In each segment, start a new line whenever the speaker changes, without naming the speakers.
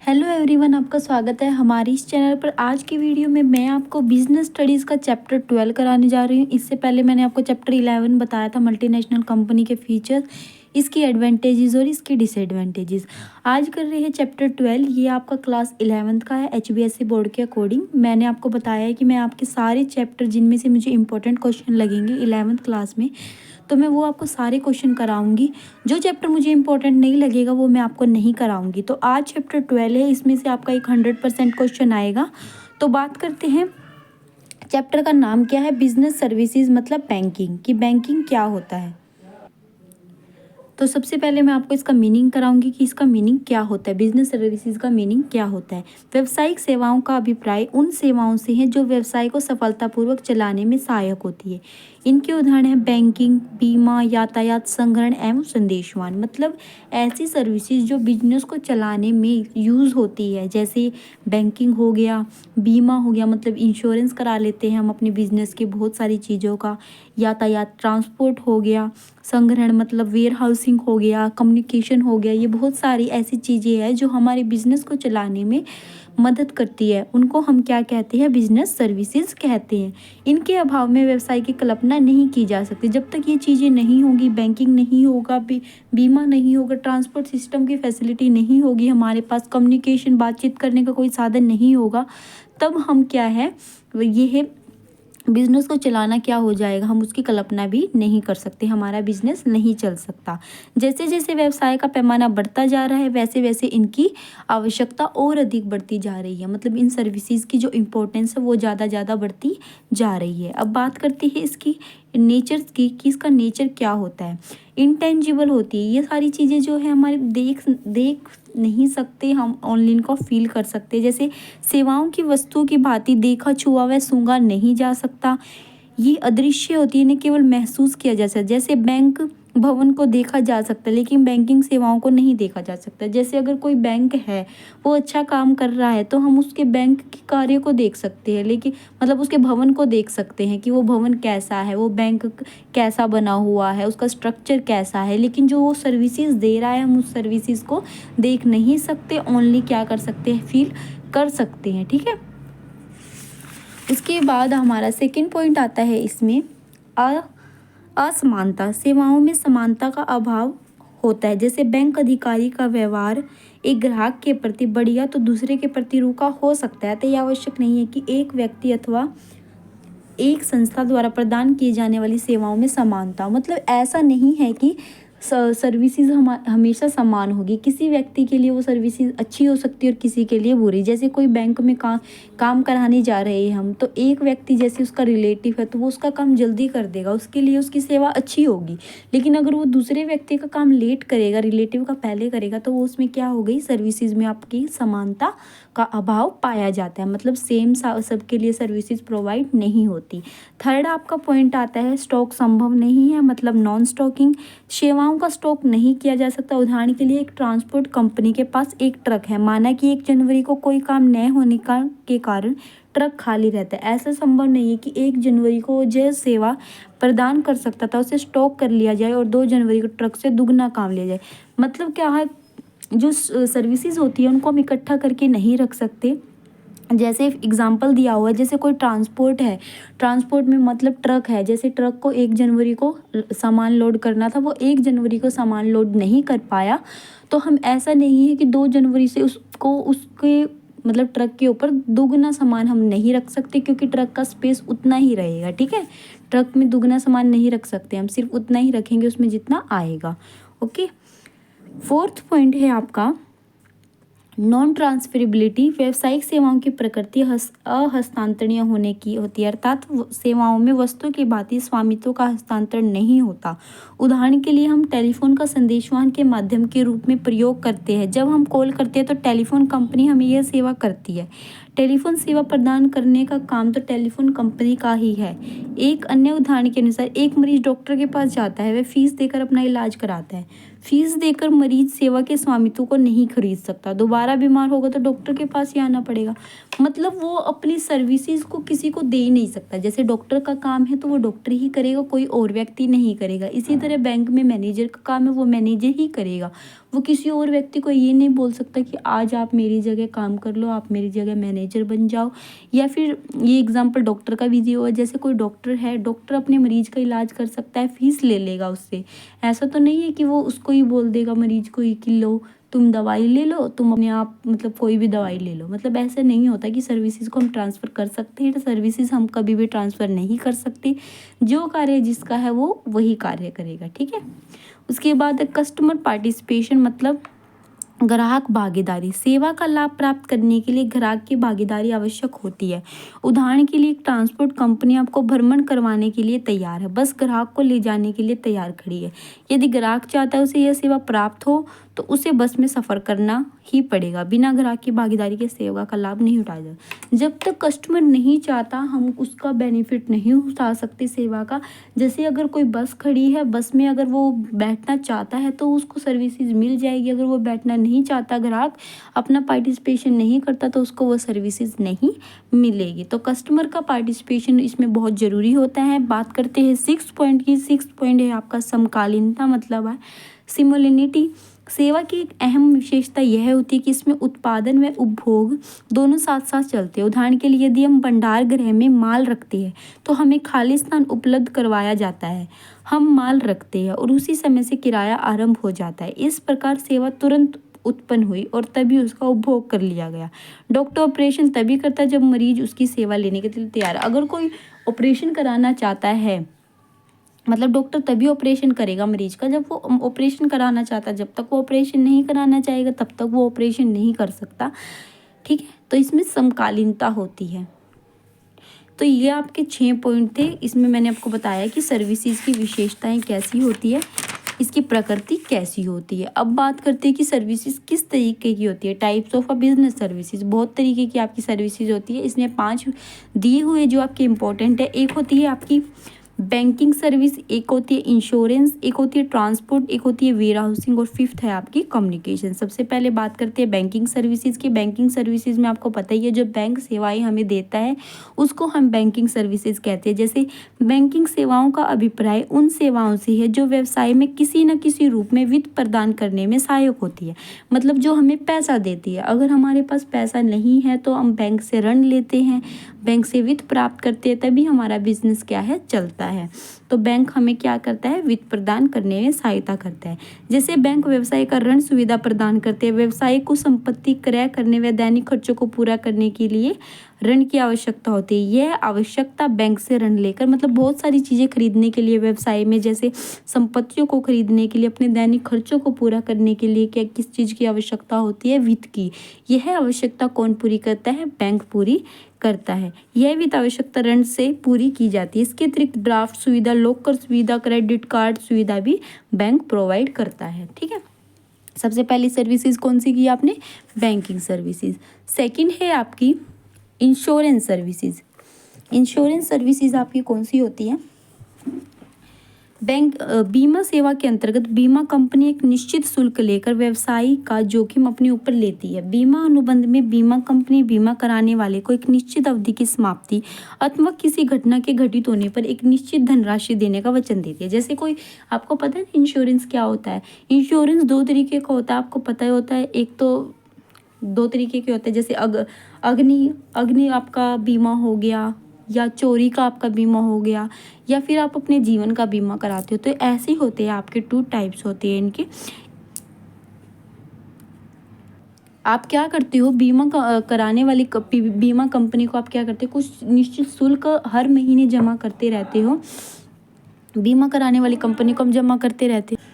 Hello everyone, आपका स्वागत है हमारी इस चैनल पर। आज की वीडियो में मैं आपको बिजनेस स्टडीज़ का चैप्टर 12 कराने जा रही हूँ। इससे पहले मैंने आपको चैप्टर 11 बताया था, मल्टीनेशनल कंपनी के फीचर्स, इसकी एडवांटेजेस और इसकी डिसएडवांटेजेस। आज कर रहे हैं चैप्टर 12। ये आपका क्लास 11th का है HBSC बोर्ड के अकॉर्डिंग। मैंने आपको बताया है कि मैं आपके सारे चैप्टर जिनमें से मुझे इंपॉर्टेंट क्वेश्चन लगेंगे 11th क्लास में, तो मैं वो आपको सारे क्वेश्चन कराऊंगी। जो चैप्टर मुझे इंपॉर्टेंट नहीं लगेगा वो मैं आपको नहीं कराऊंगी। तो आज चैप्टर 12 है, इसमें से आपका एक 100% क्वेश्चन आएगा। तो बात करते हैं, चैप्टर का नाम क्या है? बिजनेस सर्विसेज मतलब बैंकिंग, कि बैंकिंग क्या होता है। तो सबसे पहले मैं आपको इसका मीनिंग कराऊंगी कि इसका मीनिंग क्या होता है, बिजनेस सर्विसेज का मीनिंग क्या होता है। व्यावसायिक सेवाओं का अभिप्राय उन सेवाओं से है जो व्यवसाय को सफलतापूर्वक चलाने में सहायक होती है। इनके उदाहरण हैं बैंकिंग, बीमा, यातायात, संग्रहण एवं संदेशवाहन। मतलब ऐसी सर्विसेज जो बिजनेस को चलाने में यूज़ होती है, जैसे बैंकिंग हो गया, बीमा हो गया, मतलब इंश्योरेंस करा लेते हैं हम अपने बिजनेस के बहुत सारी चीज़ों का। यातायात, ट्रांसपोर्ट हो गया। संग्रहण मतलब वेयर हाउसिंग हो गया, कम्युनिकेशन हो गया। ये बहुत सारी ऐसी चीज़ें हैं जो हमारे बिजनेस को चलाने में मदद करती है। उनको हम क्या कहते हैं? बिजनेस सर्विसेज कहते हैं। इनके अभाव में व्यवसाय की कल्पना नहीं की जा सकती। जब तक ये चीज़ें नहीं होंगी, बैंकिंग नहीं होगा, बीमा नहीं होगा, ट्रांसपोर्ट सिस्टम की फैसिलिटी नहीं होगी, हमारे पास कम्युनिकेशन, बातचीत करने का कोई साधन नहीं होगा, तब हम क्या है, ये है बिजनेस को चलाना क्या हो जाएगा, हम उसकी कल्पना भी नहीं कर सकते, हमारा बिजनेस नहीं चल सकता। जैसे जैसे व्यवसाय का पैमाना बढ़ता जा रहा है वैसे वैसे इनकी आवश्यकता और अधिक बढ़ती जा रही है। मतलब इन सर्विसेज की जो इम्पोर्टेंस है वो ज़्यादा बढ़ती जा रही है। अब बात करते हैं इसकी नेचर की, कि इसका नेचर क्या होता है। इंटेंजिबल होती है ये सारी चीज़ें, जो है हमारे देख नहीं सकते, हम ओनली इनको फील कर सकते हैं। जैसे सेवाओं की वस्तुओं की भांति देखा, छुआ व सूंघा नहीं जा सकता। ये अदृश्य होती है, इन्हें केवल महसूस किया जा सकता है। जैसे बैंक भवन को देखा जा सकता है लेकिन बैंकिंग सेवाओं को नहीं देखा जा सकता। जैसे अगर कोई बैंक है, वो अच्छा काम कर रहा है, तो हम उसके बैंक के कार्य को देख सकते हैं, लेकिन मतलब उसके भवन को देख सकते हैं कि वो भवन कैसा है, वो बैंक कैसा बना हुआ है, उसका स्ट्रक्चर कैसा है। लेकिन जो वो सर्विसेज दे रहा है, हम उस सर्विसेज को देख नहीं सकते, ओनली क्या कर सकते हैं? फील कर सकते हैं। ठीक है। इसके बाद हमारा सेकंड पॉइंट आता है इसमें, असमानता। सेवाओं में समानता का अभाव होता है। जैसे बैंक अधिकारी का व्यवहार एक ग्राहक के प्रति बढ़िया तो दूसरे के प्रति रूखा हो सकता है। तो यह आवश्यक नहीं है कि एक व्यक्ति अथवा एक संस्था द्वारा प्रदान किए जाने वाली सेवाओं में समानता, मतलब ऐसा नहीं है कि सर्विसेज हमेशा समान होगी। किसी व्यक्ति के लिए वो सर्विसेज अच्छी हो सकती है और किसी के लिए बुरी। जैसे कोई बैंक में काम कराने जा रहे हैं हम, तो एक व्यक्ति जैसे उसका रिलेटिव है तो वो उसका काम जल्दी कर देगा, उसके लिए उसकी सेवा अच्छी होगी। लेकिन अगर वो दूसरे व्यक्ति का काम लेट करेगा, रिलेटिव का पहले करेगा, तो वो उसमें क्या हो गई? सर्विसेज में आपकी समानता का अभाव पाया जाता है। मतलब सेम सबके लिए सर्विसेज प्रोवाइड नहीं होती। थर्ड आपका पॉइंट आता है, स्टॉक संभव नहीं है, मतलब नॉन स्टॉकिंग। सेवाओं का स्टॉक नहीं किया जा सकता। उदाहरण के लिए एक ट्रांसपोर्ट कंपनी के पास एक ट्रक है, माना कि 1 जनवरी को कोई काम न होने के कारण ट्रक खाली रहता है। ऐसा संभव नहीं है कि 1 जनवरी को जो सेवा प्रदान कर सकता था उसे स्टॉक कर लिया जाए और 2 जनवरी को ट्रक से दुगना काम लिया जाए। मतलब क्या है, जो सर्विसेज होती है उनको हम इकट्ठा करके नहीं रख सकते। जैसे एग्जाम्पल दिया हुआ है, जैसे कोई ट्रांसपोर्ट है, ट्रांसपोर्ट में मतलब ट्रक है, जैसे ट्रक को 1 जनवरी को सामान लोड करना था, वो 1 जनवरी को सामान लोड नहीं कर पाया, तो हम ऐसा नहीं है कि 2 जनवरी से उसको उसके मतलब ट्रक के ऊपर दुगना सामान हम नहीं रख सकते, क्योंकि ट्रक का स्पेस उतना ही रहेगा। ठीक है, ट्रक में दुगना सामान नहीं रख सकते, हम सिर्फ उतना ही रखेंगे उसमें जितना आएगा। ओके। फोर्थ पॉइंट है आपका नॉन ट्रांसफरेबिलिटी। व्यावसायिक सेवाओं की प्रकृति अहस्तांतरणीय होने की होती है, अर्थात सेवाओं में वस्तु की भांति स्वामित्व का हस्तांतरण नहीं होता। उदाहरण के लिए हम टेलीफोन का संदेशवाहन के माध्यम के रूप में प्रयोग करते हैं। जब हम कॉल करते हैं तो टेलीफोन कंपनी हमें यह सेवा करती है। टेलीफोन सेवा प्रदान करने का काम तो टेलीफोन कंपनी का ही है। एक अन्य उदाहरण के अनुसार एक मरीज डॉक्टर के पास जाता है, वह फीस देकर अपना इलाज कराता है। फीस देकर मरीज सेवा के स्वामित्व को नहीं खरीद सकता, दोबारा बीमार होगा तो डॉक्टर के पास ही आना पड़ेगा। मतलब वो अपनी सर्विसेज को किसी को दे ही नहीं सकता। जैसे डॉक्टर का काम है तो वो डॉक्टर ही करेगा, कोई और व्यक्ति नहीं करेगा। इसी तरह बैंक में मैनेजर का काम है, वो मैनेजर ही करेगा। वो किसी और व्यक्ति को ये नहीं बोल सकता कि आज आप मेरी जगह काम कर लो, आप मेरी जगह मैनेजर बन जाओ। या फिर ये एग्जांपल डॉक्टर का भी दिया हुआ है, जैसे कोई डॉक्टर है, डॉक्टर अपने मरीज का इलाज कर सकता है, फीस ले लेगा उससे। ऐसा तो नहीं है कि वो उसको ही बोल देगा मरीज को ही कि लो तुम दवाई ले लो, तुम अपने आप मतलब कोई भी दवाई ले लो। मतलब ऐसा नहीं होता कि सर्विसेज को हम ट्रांसफ़र कर सकते हैं। तो सर्विसेज हम कभी भी ट्रांसफ़र नहीं कर सकते। जो कार्य जिसका है वो वही कार्य करेगा, ठीक है। उसके बाद कस्टमर पार्टिसिपेशन मतलब ग्राहक भागीदारी। सेवा का लाभ प्राप्त करने के लिए ग्राहक की भागीदारी आवश्यक होती है। उदाहरण के लिए एक ट्रांसपोर्ट कंपनी आपको भ्रमण करवाने के लिए तैयार है, बस ग्राहक को ले जाने के लिए तैयार खड़ी है। यदि ग्राहक चाहता है उसे यह सेवा प्राप्त हो तो उसे बस में सफ़र करना ही पड़ेगा। बिना ग्राहक की भागीदारी के सेवा का लाभ नहीं उठाया जाता। जब तक कस्टमर नहीं चाहता हम उसका बेनिफिट नहीं उठा सकते सेवा का। जैसे अगर कोई बस खड़ी है, बस में अगर वो बैठना चाहता है तो उसको सर्विसेज मिल जाएगी। अगर वो बैठना नहीं चाहता, ग्राहक अपना पार्टिसिपेशन नहीं करता तो उसको वो सर्विसेज नहीं मिलेगी। तो कस्टमर का पार्टिसिपेशन इसमें बहुत ज़रूरी होता है। बात करते हैं 6 पॉइंट की। 6 पॉइंट है आपका समकालीनता, मतलब है सिमिलरिटी। सेवा की एक अहम विशेषता यह होती है कि इसमें उत्पादन व उपभोग दोनों साथ साथ चलते हैं। उदाहरण के लिए यदि हम भंडार गृह में माल रखते हैं तो हमें खाली स्थान उपलब्ध करवाया जाता है। हम माल रखते हैं और उसी समय से किराया आरंभ हो जाता है। इस प्रकार सेवा तुरंत उत्पन्न हुई और तभी उसका उपभोग कर लिया गया। डॉक्टर ऑपरेशन तभी करता है जब मरीज उसकी सेवा लेने के लिए तैयार है। अगर कोई ऑपरेशन कराना चाहता है, मतलब डॉक्टर तभी ऑपरेशन करेगा मरीज का जब वो ऑपरेशन कराना चाहता है। जब तक वो ऑपरेशन नहीं कराना चाहेगा तब तक वो ऑपरेशन नहीं कर सकता, ठीक है। तो इसमें समकालीनता होती है। तो ये आपके 6 पॉइंट थे। इसमें मैंने आपको बताया कि सर्विसेज की विशेषताएं कैसी होती है, इसकी प्रकृति कैसी होती है। अब बात करते हैं कि सर्विसेज किस तरीके की होती है। Types of a business services, बहुत तरीके की आपकी सर्विसेज होती है। इसमें 5 दिए हुए जो आपके इम्पोर्टेंट है। एक होती है आपकी बैंकिंग सर्विस, एक होती है इंश्योरेंस, एक होती है ट्रांसपोर्ट, एक होती है वेयर हाउसिंग और 5th है आपकी कम्युनिकेशन। सबसे पहले बात करते हैं बैंकिंग सर्विसेज की। बैंकिंग सर्विसेज में आपको पता ही है जो बैंक सेवाएं हमें देता है उसको हम बैंकिंग सर्विसेज कहते हैं। जैसे बैंकिंग सेवाओं का अभिप्राय उन सेवाओं से है जो व्यवसाय में किसी न किसी रूप में वित्त प्रदान करने में सहायक होती है। मतलब जो हमें पैसा देती है। अगर हमारे पास पैसा नहीं है तो हम बैंक से ऋण लेते हैं, बैंक से वित्त प्राप्त करते हैं, तभी हमारा बिजनेस क्या है चलता है। तो बैंक हमें क्या करता है, वित्त प्रदान करने में सहायता करता है। जैसे बैंक व्यवसाय का ऋण सुविधा प्रदान करते हैं। व्यवसाय को संपत्ति क्रय करने व दैनिक खर्चों को पूरा करने के लिए ऋण की आवश्यकता होती है। यह आवश्यकता बैंक से ऋण लेकर, मतलब बहुत सारी चीज़ें खरीदने के लिए व्यवसाय में, जैसे संपत्तियों को खरीदने के लिए, अपने दैनिक खर्चों को पूरा करने के लिए क्या किस चीज़ की आवश्यकता होती है, वित्त की। यह आवश्यकता कौन पूरी करता है, बैंक पूरी करता है। यह वित्त आवश्यकता ऋण से पूरी की जाती है। इसके अतिरिक्त ड्राफ्ट सुविधा, लॉकर सुविधा, क्रेडिट कार्ड सुविधा भी बैंक प्रोवाइड करता है, ठीक है। सबसे पहली सर्विसेज कौन सी की आपने, बैंकिंग सर्विसेज। सेकंड है आपकी इंश्योरेंस सर्विसेज। इंश्योरेंस सर्विसेज आपकी कौन सी होती है, बैंक बीमा सेवा के अंतर्गत बीमा कंपनी एक निश्चित शुल्क लेकर व्यवसाय का जोखिम अपने ऊपर लेती है। बीमा अनुबंध में बीमा कंपनी बीमा कराने वाले को एक निश्चित अवधि की समाप्ति अथवा किसी घटना के घटित होने पर एक निश्चित धनराशि देने का वचन देती है। जैसे कोई, आपको पता है इंश्योरेंस क्या होता है। इंश्योरेंस 2 तरीके का होता है, आपको पता ही होता है। एक तो 2 तरीके के होते हैं, जैसे अग्नि आपका बीमा हो गया, या चोरी का आपका बीमा हो गया, या फिर आप अपने जीवन का बीमा कराते हो। तो ऐसे ही होते हैं आपके 2 टाइप्स होते हैं इनके। आप क्या करते हो, बीमा कराने वाली बीमा कंपनी को आप क्या करते हो, कुछ निश्चित शुल्क हर महीने जमा करते रहते हो। बीमा कराने वाली कंपनी को हम जमा करते रहते हैं,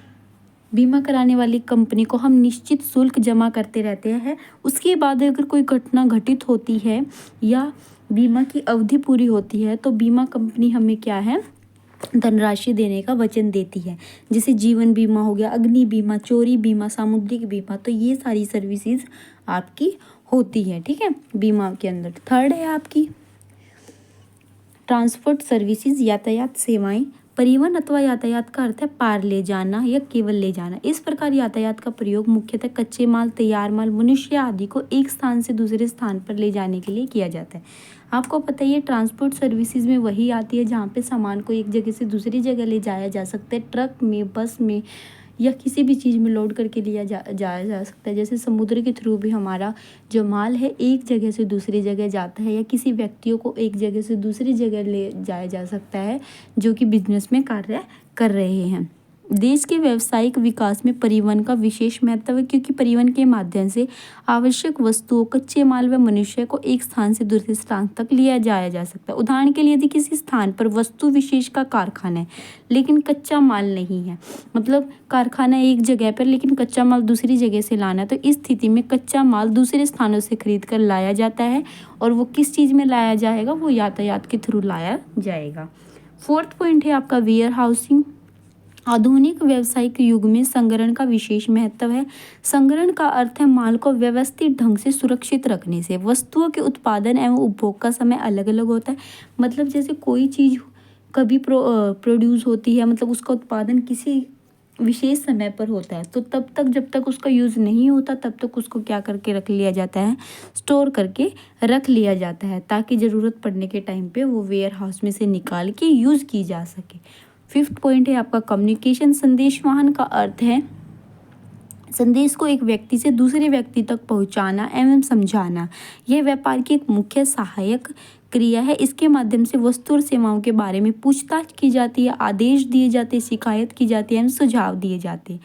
बीमा कराने वाली कंपनी को हम निश्चित शुल्क जमा करते रहते हैं। उसके बाद अगर कोई घटना घटित होती है या बीमा की अवधि पूरी होती है तो बीमा कंपनी हमें क्या है, धनराशि देने का वचन देती है। जैसे जीवन बीमा हो गया, अग्नि बीमा, चोरी बीमा, सामुद्रिक बीमा। तो ये सारी सर्विसेज आपकी होती है, ठीक है, बीमा के अंदर। थर्ड है आपकी ट्रांसपोर्ट सर्विसेज, यातायात सेवाएं। परिवहन अथवा यातायात का अर्थ है पार ले जाना या केवल ले जाना। इस प्रकार यातायात का प्रयोग मुख्यतः कच्चे माल, तैयार माल, मनुष्य आदि को एक स्थान से दूसरे स्थान पर ले जाने के लिए किया जाता है। आपको पता है ये ट्रांसपोर्ट सर्विसेज में वही आती है जहाँ पे सामान को एक जगह से दूसरी जगह ले जाया जा सकता है, ट्रक में, बस में या किसी भी चीज़ में लोड करके जाया जा सकता है। जैसे समुद्र के थ्रू भी हमारा जो माल है एक जगह से दूसरी जगह जाता है, या किसी व्यक्तियों को एक जगह से दूसरी जगह ले जाया जा सकता है जो कि बिजनेस में कार्य कर रहे हैं। देश के व्यावसायिक विकास में परिवहन का विशेष महत्व है, क्योंकि परिवहन के माध्यम से आवश्यक वस्तुओं, कच्चे माल व मनुष्य को एक स्थान से दूसरे स्थान तक लिया जाया जा सकता है। उदाहरण के लिए यदि किसी स्थान पर वस्तु विशेष का कारखाना है लेकिन कच्चा माल नहीं है, मतलब कारखाना एक जगह पर लेकिन कच्चा माल दूसरी जगह से लाना है, तो इस स्थिति में कच्चा माल दूसरे स्थानों से खरीद कर लाया जाता है। और वो किस चीज़ में लाया जाएगा, वो यातायात के थ्रू लाया जाएगा। फोर्थ पॉइंट है आपका वेयर हाउसिंग। आधुनिक व्यावसायिक युग में संग्रहण का विशेष महत्व है। संग्रहण का अर्थ है माल को व्यवस्थित ढंग से सुरक्षित रखने से। वस्तुओं के उत्पादन एवं उपभोग का समय अलग अलग होता है। मतलब जैसे कोई चीज़ कभी प्रोड्यूस होती है, मतलब उसका उत्पादन किसी विशेष समय पर होता है, तो तब तक जब तक उसका यूज़ नहीं होता तब तक उसको क्या करके रख लिया जाता है, स्टोर करके रख लिया जाता है, ताकि ज़रूरत पड़ने के टाइम पे वो वेयर हाउस में से निकाल के यूज़ की जा सके। फिफ्थ पॉइंट है आपका कम्युनिकेशन। संदेशवाहन का अर्थ है संदेश को एक व्यक्ति से दूसरे व्यक्ति तक पहुंचाना एवं समझाना। यह व्यापार की एक मुख्य सहायक क्रिया है। इसके माध्यम से वस्तु और सेवाओं के बारे में पूछताछ की जाती है, आदेश दिए जाते हैं, शिकायत की जाती है एवं सुझाव दिए जाते हैं।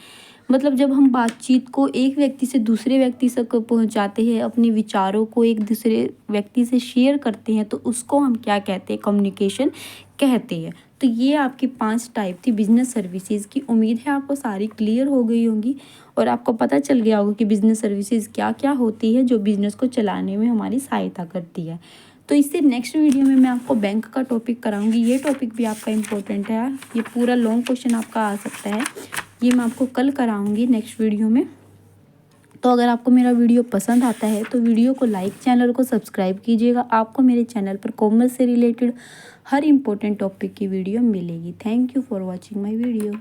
मतलब जब हम बातचीत को एक व्यक्ति से दूसरे व्यक्ति तक पहुंचाते हैं, अपने विचारों को एक दूसरे व्यक्ति से शेयर करते हैं, तो उसको हम क्या कहते हैं, कम्युनिकेशन कहते हैं। तो ये आपकी 5 टाइप थी बिजनेस सर्विसेज की। उम्मीद है आपको सारी क्लियर हो गई होंगी और आपको पता चल गया होगा कि बिजनेस सर्विसेज क्या क्या होती है जो बिजनेस को चलाने में हमारी सहायता करती है। तो इससे नेक्स्ट वीडियो में मैं आपको बैंक का टॉपिक कराऊंगी। ये टॉपिक भी आपका इम्पोर्टेंट है यार, ये पूरा लॉन्ग क्वेश्चन आपका आ सकता है। ये मैं आपको कल कराऊंगी नेक्स्ट वीडियो में। तो अगर आपको मेरा वीडियो पसंद आता है तो वीडियो को लाइक, चैनल को सब्सक्राइब कीजिएगा। आपको मेरे चैनल पर कॉमर्स से रिलेटेड हर इम्पोर्टेंट टॉपिक की वीडियो मिलेगी। Thank you for watching my video.